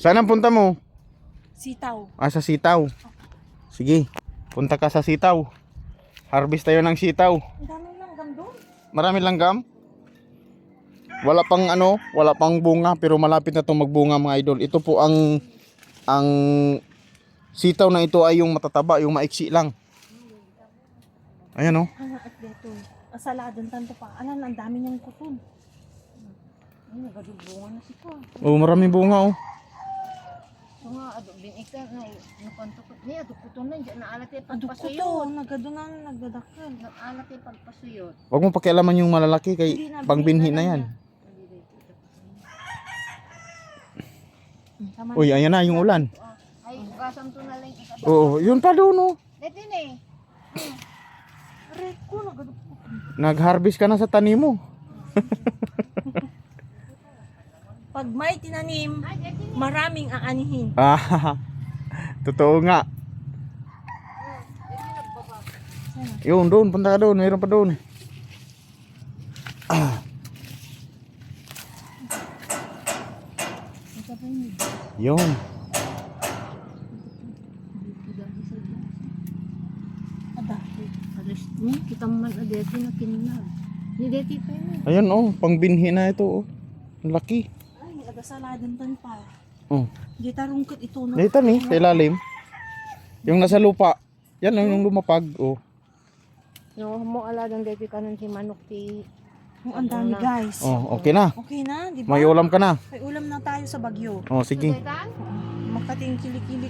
Saan ang punta mo? Sitaw. Ah, sa sitaw. Sige, punta ka sa sitaw. Harvest tayo ng sitaw. Ang daming langgam doon. Marami langgam. Wala pang ano, wala pang bunga pero malapit na 'tong magbunga mga idol. Ito po ang sitaw na ito ay yung matataba, yung maiksi lang. Ayan oh. Ano at dito? Asaladan tanto pa. Alam, ang dami niyang kuton. Ay, nagadubungan na si ko. Oh, maraming bunga oh. So nga, binikta na nakontukot niya, tukuton na dyan, naalat yung Aduk ko to. pagpasuyot. Nagadunan, nagdadakal. Naalat yung pagpasuyot. Wag mo pakialaman yung malalaki kay Hindi na, pangbinhi binhi na na yan. Tama. Uy, ayan na yung ulan. Ay, ugasan to na lang ikabang. Oo, yun pa doon oh. Dito na eh. Aray ko, nagadukot. Nag-harvest ka na sa tanim mo. Pag may tinanim, maraming aanihin. Ah, totoo nga. Yun, doon, punta ka doon, mayroon pa doon. Yun. Adaki. Alas niya, kita mo man adeti na kinag. Hindi deti pa yun. Ayan oh, pangbinhi na ito oh. Ang laki. Ay, nagasaladan tan pa. Oh. Di tarungkot ito na. Dito ni, sa ilalim. Yung nasa lupa. Yan yung lumapag oh. No, mo aladang deti kanon si manok ti. Ang dami guys. Oh, okay na. Okay na, di ba? May ulam ka na. May ulam na tayo sa Bagyo. Oh, sige. Kan? Makating kilikili